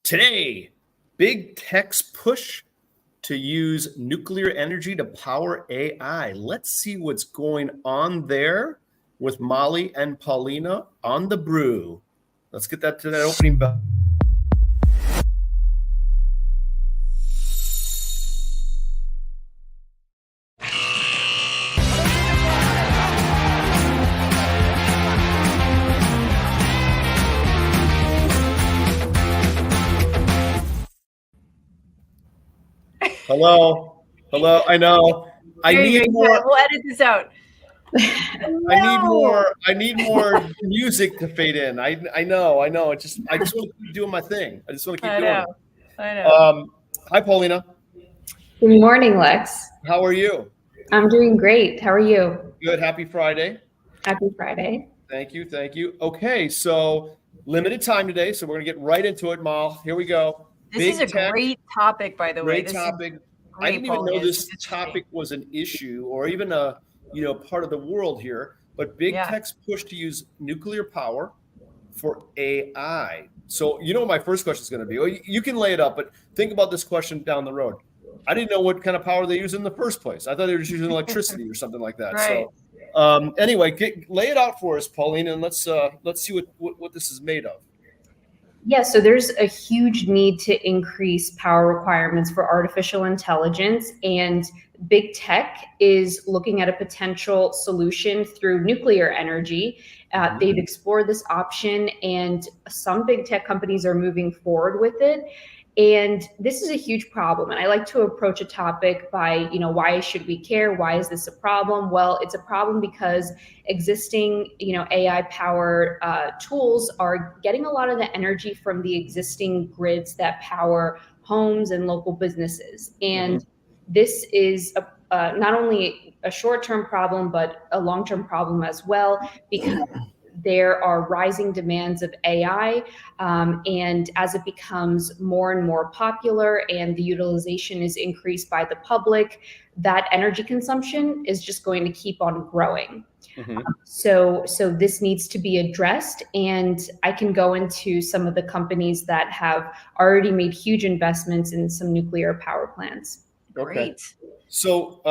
Today, big tech's push to use nuclear energy to power AI. Let's see what's going on there with Molly and Paulina on the Brew. Let's get that to that opening bell. Hello. I know. I need more. We'll edit this out. I need more music to fade in. I know. I just want to keep doing my thing. I just want to keep doing it. I know. Hi, Paulina. Good morning, Lex. How are you? I'm doing great. How are you? Good. Happy Friday. Happy Friday. Thank you. Okay, so limited time today, so we're going to get right into it, Mal. Here we go. This is a great topic, by the way. Great topic. I didn't even know this topic was an issue or even a part of the world here. But big tech's push to use nuclear power for AI. So my first question is going to be. Well, you can lay it up, but think about this question down the road. I didn't know what kind of power they use in the first place. I thought they were just using electricity or something like that. Right. So anyway, lay it out for us, Pauline, and let's see what this is made of. Yeah, so there's a huge need to increase power requirements for artificial intelligence, and big tech is looking at a potential solution through nuclear energy. They've explored this option, and some big tech companies are moving forward with it. And this is a huge problem. And I like to approach a topic by, why should we care? Why is this a problem? Well, it's a problem because existing, AI-powered tools are getting a lot of the energy from the existing grids that power homes and local businesses. And this is not only a short-term problem, but a long-term problem as well, because there are rising demands of AI, and as it becomes more and more popular and the utilization is increased by the public, that energy consumption is just going to keep on growing. So this needs to be addressed, and I can go into some of the companies that have already made huge investments in some nuclear power plants. Okay. Great. So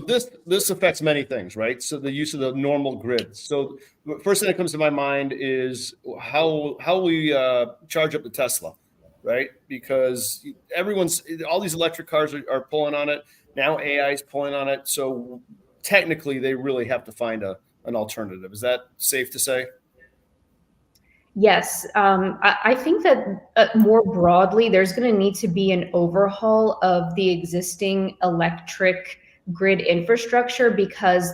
this affects many things, right? So the use of the normal grid. So the first thing that comes to my mind is how we charge up the Tesla, right? Because all these electric cars are pulling on it. Now AI is pulling on it. So technically they really have to find an alternative. Is that safe to say? Yes, I think that more broadly, there's going to need to be an overhaul of the existing electric grid infrastructure because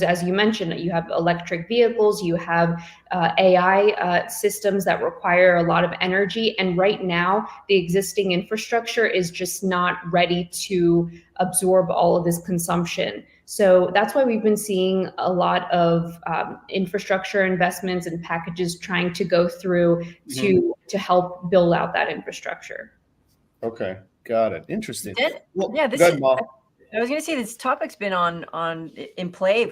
as you mentioned, you have electric vehicles, you have AI systems that require a lot of energy, and right now the existing infrastructure is just not ready to absorb all of this consumption. So that's why we've been seeing a lot of infrastructure investments and packages trying to go through to help build out that infrastructure. Okay, got it. Interesting. I was going to say this topic's been in play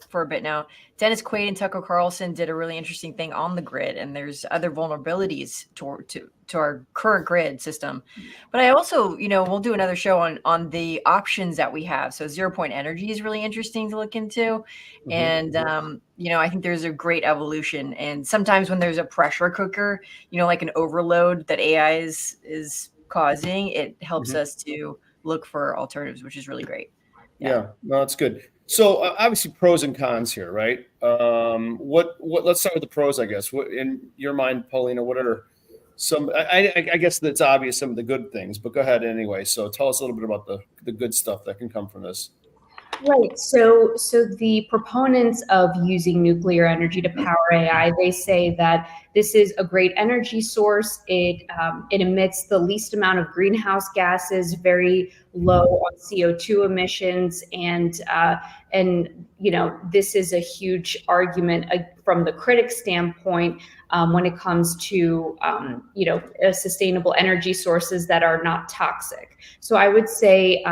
for a bit now. Dennis Quaid and Tucker Carlson did a really interesting thing on the grid, and there's other vulnerabilities to our current grid system. But I also, we'll do another show on the options that we have. So 0-point energy is really interesting to look into. And, I think there's a great evolution. And sometimes when there's a pressure cooker, like an overload that AI is causing, it helps us to look for alternatives, which is really great. Yeah, no, that's good. So obviously pros and cons here, right? Let's start with the pros, I guess. What in your mind, Paulina, what are some, I guess that's obvious, some of the good things, but go ahead anyway. So tell us a little bit about the good stuff that can come from this. Right. So the proponents of using nuclear energy to power AI, they say that this is a great energy source. It emits the least amount of greenhouse gases, very low on CO2 emissions, and this is a huge argument from the critic standpoint when it comes to sustainable energy sources that are not toxic. So I would say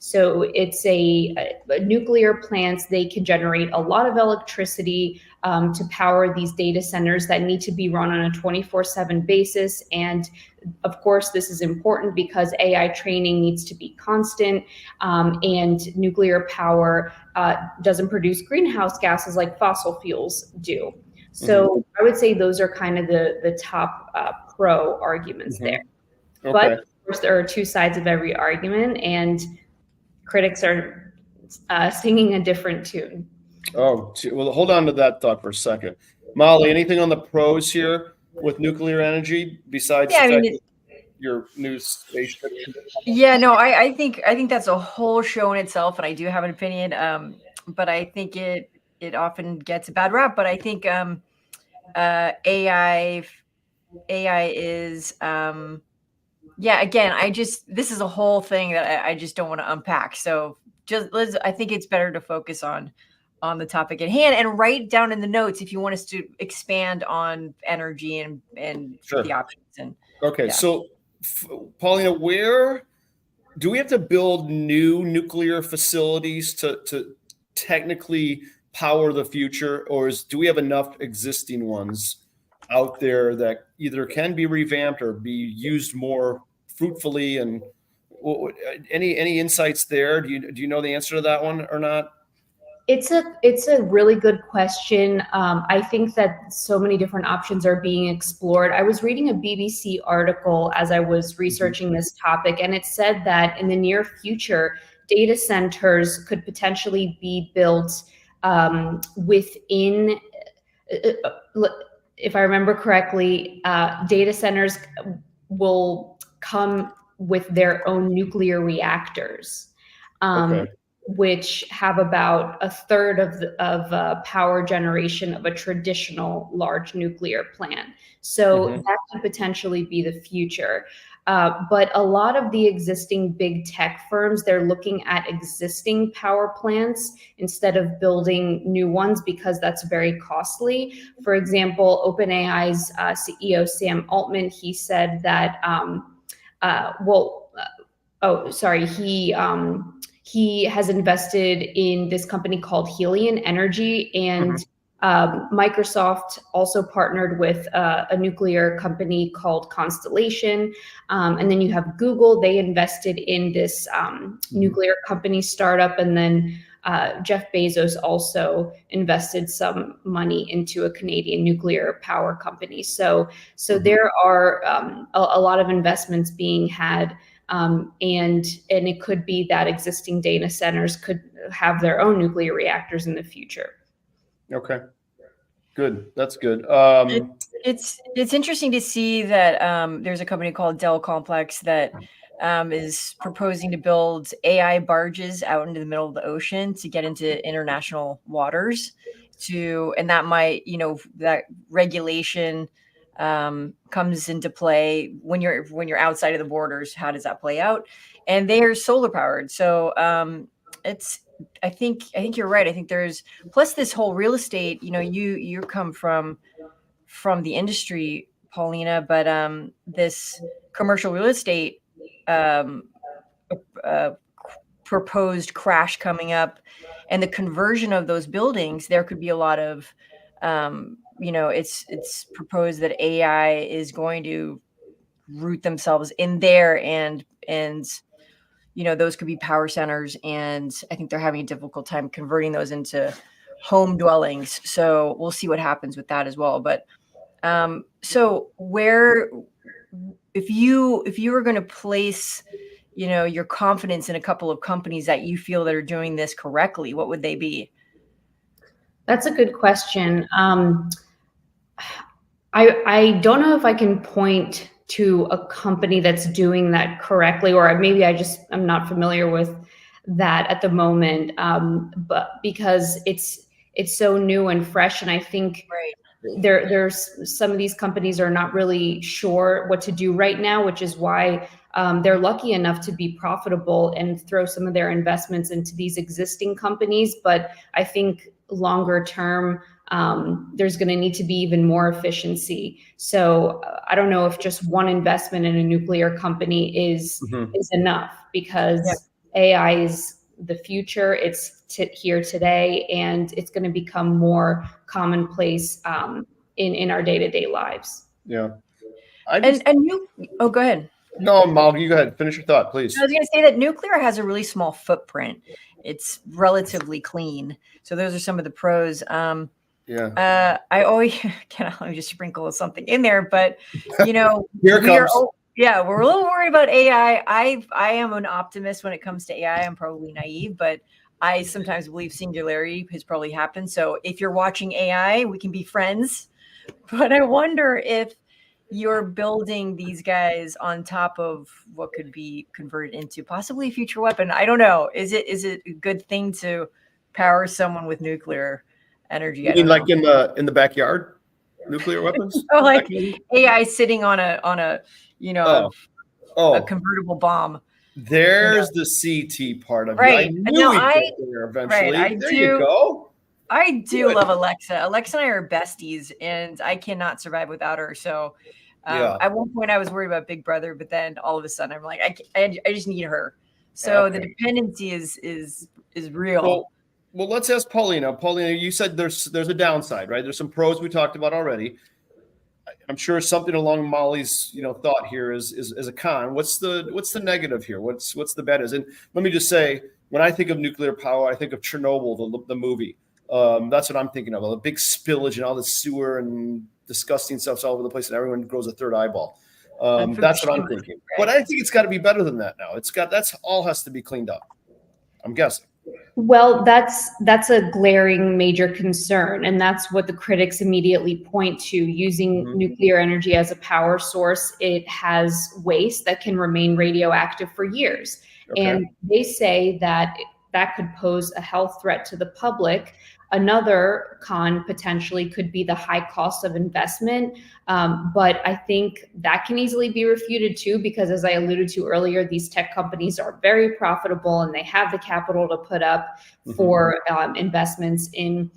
So it's a nuclear plants. They can generate a lot of electricity to power these data centers that need to be run on a 24/7 basis. And of course, this is important because AI training needs to be constant, and nuclear power doesn't produce greenhouse gases like fossil fuels do. So I would say those are kind of the top pro arguments there. Okay. But of course, there are two sides of every argument, and critics are singing a different tune. Oh, well, hold on to that thought for a second. Molly, anything on the pros here with nuclear energy besides Yeah, the I fact mean, that your new spaceship? yeah, no, I think that's a whole show in itself, and I do have an opinion. But I think it often gets a bad rap. But I think AI is yeah. Again, this is a whole thing that I just don't want to unpack. So I think it's better to focus on the topic at hand and write down in the notes if you want us to expand on energy and Sure. the options. And Okay, yeah. so Paulina, where do we have to build new nuclear facilities to technically power the future, or do we have enough existing ones out there that either can be revamped or be used more fruitfully? And any insights there? Do you know the answer to that one or not? It's a really good question. I think that so many different options are being explored. I was reading a BBC article as I was researching this topic, and it said that in the near future, data centers could potentially be built within, if I remember correctly, data centers will come with their own nuclear reactors. Okay. Which have about a third of power generation of a traditional large nuclear plant. So that could potentially be the future. But a lot of the existing big tech firms, they're looking at existing power plants instead of building new ones because that's very costly. For example, OpenAI's CEO, Sam Altman, he said that, he has invested in this company called Helion Energy, and Microsoft also partnered with a nuclear company called Constellation. And then you have Google, they invested in this nuclear company startup. And then Jeff Bezos also invested some money into a Canadian nuclear power company. So there are a lot of investments being had. And it could be that existing data centers could have their own nuclear reactors in the future. Okay, good. That's good. It's interesting to see that there's a company called Dell Complex that is proposing to build AI barges out into the middle of the ocean to get into international waters. And that might, that regulation comes into play when you're outside of the borders. How does that play out? And they are solar powered, so I think you're right. I think there's plus this whole real estate. You come from the industry, Paulina, but this commercial real estate proposed crash coming up, and the conversion of those buildings, there could be a lot of it's proposed that AI is going to root themselves in there, and those could be power centers, and I think they're having a difficult time converting those into home dwellings. So we'll see what happens with that as well. But so if you were going to place your confidence in a couple of companies that you feel that are doing this correctly, what would they be? That's a good question. I don't know if I can point to a company that's doing that correctly, or maybe I'm not familiar with that at the moment. But because it's so new and fresh, and I think there's some of these companies are not really sure what to do right now, which is why they're lucky enough to be profitable and throw some of their investments into these existing companies. But I think longer term, there's going to need to be even more efficiency. So I don't know if just one investment in a nuclear company is enough, because AI is the future. It's here today, and it's going to become more commonplace in our day-to-day lives. Yeah. Oh, go ahead. No, Mal, you go ahead. Finish your thought, please. I was going to say that nuclear has a really small footprint. It's relatively clean. So those are some of the pros. Yeah. I always let me just sprinkle something in there, but you know, Here it comes. we're a little worried about AI. I am an optimist when it comes to AI. I'm probably naive, but I sometimes believe singularity has probably happened. So if you're watching AI, we can be friends. But I wonder if you're building these guys on top of what could be converted into possibly a future weapon. I don't know. Is it a good thing to power someone with nuclear energy? You mean like in the backyard, nuclear weapons? Oh, like AI sitting on a a convertible bomb. There's the CT part of right. you. I knew we'd get there eventually. Right. You go. I do love Alexa. Alexa and I are besties, and I cannot survive without her. So, at one point I was worried about Big Brother, but then all of a sudden I'm like, I just need her. So the dependency is real. Well, let's ask Paulina. Paulina, you said there's a downside, right? There's some pros we talked about already. I'm sure something along Molly's thought here is a con. What's the negative here? What's the bad is? And let me just say, when I think of nuclear power, I think of Chernobyl, the movie. That's what I'm thinking of. A big spillage and all the sewer and disgusting stuff's all over the place, and everyone grows a third eyeball. That's what I'm thinking. Right. But I think it's got to be better than that now. That's all has to be cleaned up, I'm guessing. Well, that's a glaring major concern, and that's what the critics immediately point to. Using nuclear energy as a power source, it has waste that can remain radioactive for years. And they say that could pose a health threat to the public. Another con potentially could be the high cost of investment. But I think that can easily be refuted too, because as I alluded to earlier, these tech companies are very profitable and they have the capital to put up for investments in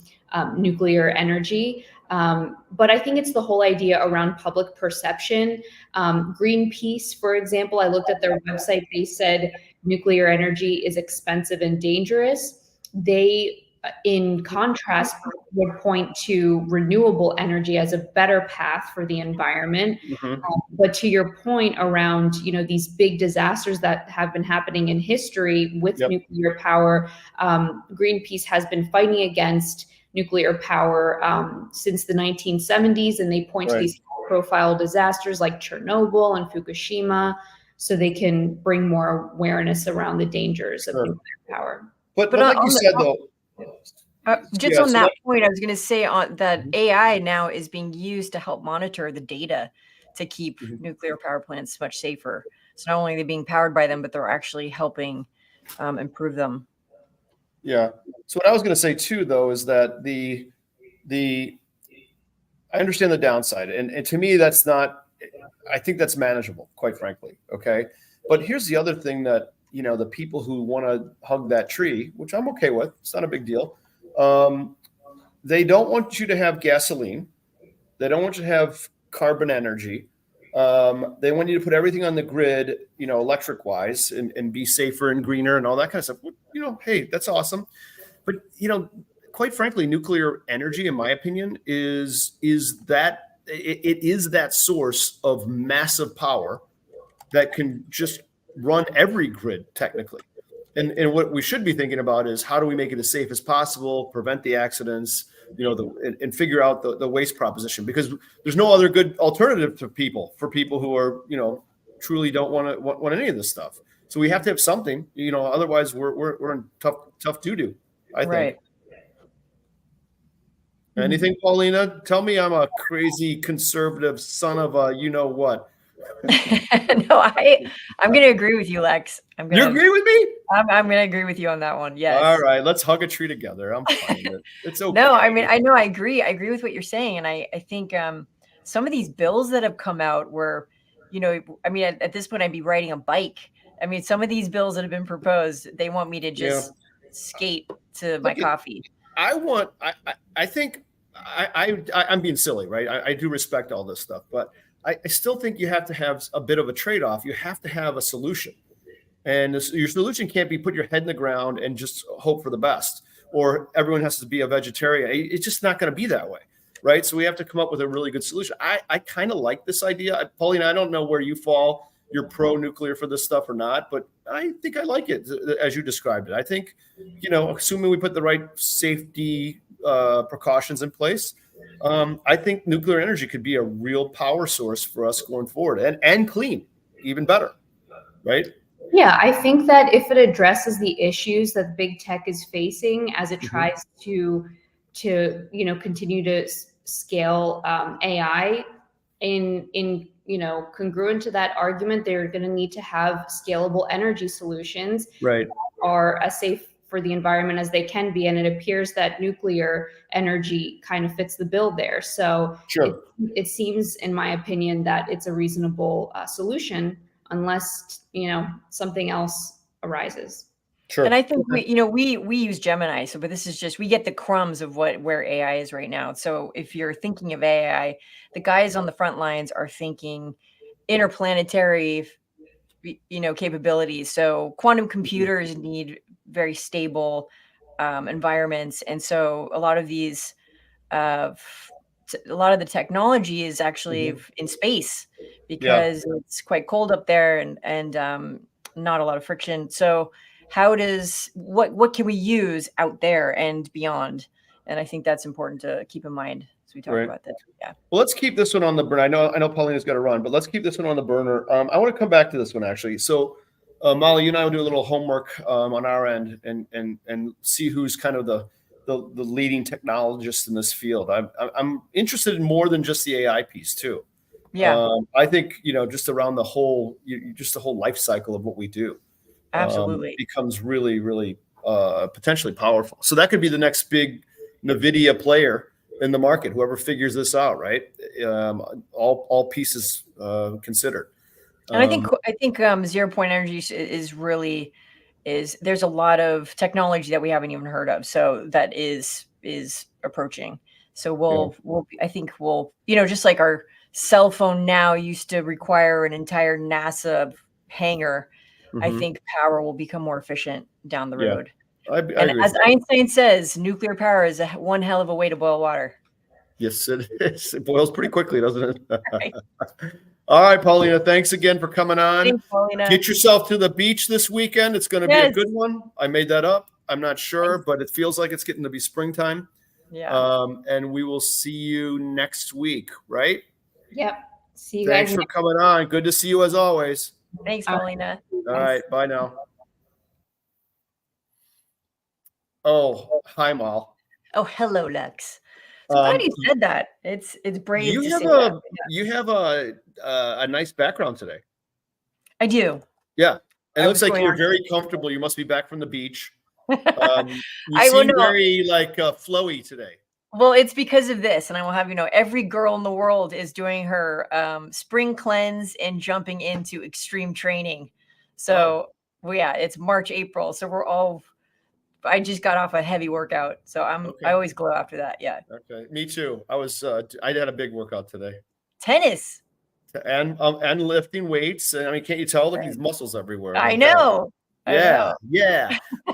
nuclear energy. But I think it's the whole idea around public perception. Greenpeace, for example, I looked at their website. They said nuclear energy is expensive and dangerous. They, in contrast, would point to renewable energy as a better path for the environment. But to your point around, these big disasters that have been happening in history with nuclear power, Greenpeace has been fighting against nuclear power since the 1970s, and they point to these high-profile disasters like Chernobyl and Fukushima, so they can bring more awareness around the dangers of nuclear power. But like you said, though. Just on that point, I was going to say that AI now is being used to help monitor the data to keep nuclear power plants much safer. So not only are they being powered by them, but they're actually helping improve them. Yeah. So what I was going to say too, though, is that I understand the downside, and to me, that's not. I think that's manageable, quite frankly. Okay. But here's the other thing that the people who want to hug that tree, which I'm okay with, it's not a big deal. They don't want you to have gasoline. They don't want you to have carbon energy. They want you to put everything on the grid, electric wise, and be safer and greener and all that kind of stuff. Hey, that's awesome. But, quite frankly, nuclear energy, in my opinion, is that source of massive power that can just run every grid technically. And what we should be thinking about is how do we make it as safe as possible, prevent the accidents, and figure out the waste proposition, because there's no other good alternative for people who are, truly don't want any of this stuff. So we have to have something, otherwise we're in tough doo-doo, I think. Anything, Paulina? Tell me I'm a crazy conservative son of a what. No, I'm going to agree with you, Lex. You agree with me? I'm going to agree with you on that one. Yes. All right. Let's hug a tree together. I'm fine with it. It's okay. No, I mean, I know I agree. I agree with what you're saying. And I think some of these bills that have come out were, at this point, I'd be riding a bike. I mean, some of these bills that have been proposed, they want me to just skate to my coffee. I think I'm being silly, right? I do respect all this stuff, but I still think you have to have a bit of a trade-off. You have to have a solution. And your solution can't be put your head in the ground and just hope for the best, or everyone has to be a vegetarian. It's just not going to be that way, right? So we have to come up with a really good solution. I kind of like this idea. Pauline, I don't know where you fall. You're pro-nuclear for this stuff or not, but I think I like it as you described it. I think, assuming we put the right safety precautions in place, I think nuclear energy could be a real power source for us going forward, and clean, even better, right? Yeah, I think that if it addresses the issues that big tech is facing as it tries to continue to scale AI in congruent to that argument, they're going to need to have scalable energy solutions Right. that are as safe for the environment as they can be, and it appears that nuclear energy kind of fits the bill there. So Sure. it seems, in my opinion, that it's a reasonable solution, unless something else arises. Sure. And I think we use Gemini, but this is just, we get the crumbs of where AI is right now. So if you're thinking of AI, the guys on the front lines are thinking interplanetary capabilities. So quantum computers need very stable environments, and so a lot of these a lot of the technology is actually in space, because it's quite cold up there, and not a lot of friction. So what can we use out there and beyond? And I think that's important to keep in mind as we talk about this. Yeah. Well, let's keep this one on the burner. I know Paulina's got to run, but let's keep this one on the burner. I want to come back to this one actually. So, Molly, you and I will do a little homework on our end and see who's kind of the leading technologists in this field. I'm interested in more than just the AI piece too. Yeah. I think just around the whole life cycle of what we do. Absolutely. Becomes really, really potentially powerful. So that could be the next big NVIDIA player in the market, whoever figures this out, right? All pieces considered. And I think 0 point energy is there's a lot of technology that we haven't even heard of. So that is approaching. So I think we'll just like our cell phone now used to require an entire NASA hangar. I think power will become more efficient down the road. I and agree. As Einstein says, nuclear power is one hell of a way to boil water. Yes, it is. It boils pretty quickly, doesn't it? Right. All right, Paulina, thanks again for coming on. Thanks, Paulina. Get yourself to the beach this weekend. It's going to be a good one. I made that up. I'm not sure, but it feels like it's getting to be springtime. Yeah. And we will see you next week, right? Yep. See you guys. Thanks for coming on. Good to see you as always. Thanks, Paulina. All right. Bye now. Oh, hi, Mal. Oh, hello, Lux. So glad you said that. It's brave. You have a nice background today. I do. Yeah. And it looks like you're very comfortable. You must be back from the beach. You seem very flowy today. Well, it's because of this, and I will have every girl in the world is doing her spring cleanse and jumping into extreme training. So, it's March, April. So I just got off a heavy workout, so I always glow after that. Yeah. Okay. Me too. I had a big workout today. Tennis. And lifting weights. And I mean, can't you tell? Look, these muscles everywhere. I know. Yeah.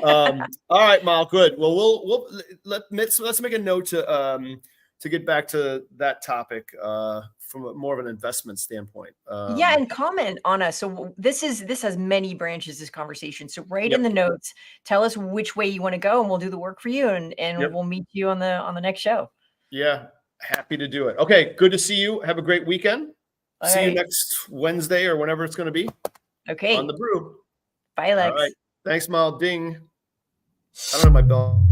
All right, Mal. Good. Well, let's make a note to get back to that topic from more of an investment standpoint. And comment on us. So this has many branches, this conversation. So write in the notes, tell us which way you want to go, and we'll do the work for you, and we'll meet you on the next show. Yeah, happy to do it. Okay, good to see you. Have a great weekend. See you next Wednesday or whenever it's going to be. Okay. On the Brew. Bye, Lex. All right. Thanks, Mal. Ding. I don't have my bell.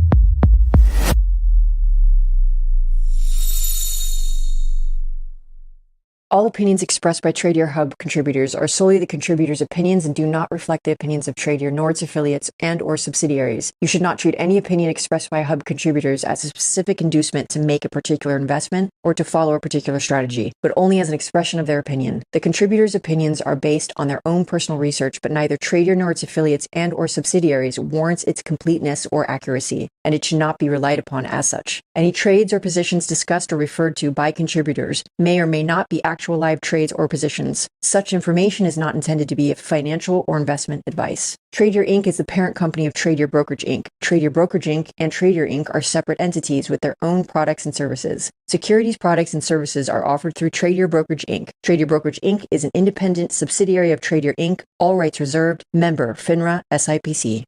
All opinions expressed by Tradier Hub contributors are solely the contributors' opinions and do not reflect the opinions of Tradier nor its affiliates and/or subsidiaries. You should not treat any opinion expressed by Hub contributors as a specific inducement to make a particular investment or to follow a particular strategy, but only as an expression of their opinion. The contributors' opinions are based on their own personal research, but neither Tradier nor its affiliates and/or subsidiaries warrants its completeness or accuracy, and it should not be relied upon as such. Any trades or positions discussed or referred to by contributors may or may not be accurate actual live trades or positions. Such information is not intended to be financial or investment advice. Tradier Inc. is the parent company of Tradier Brokerage Inc. Tradier Brokerage Inc. and Tradier Inc. are separate entities with their own products and services. Securities products and services are offered through Tradier Brokerage Inc. Tradier Brokerage Inc. is an independent subsidiary of Tradier Inc., all rights reserved, member FINRA SIPC.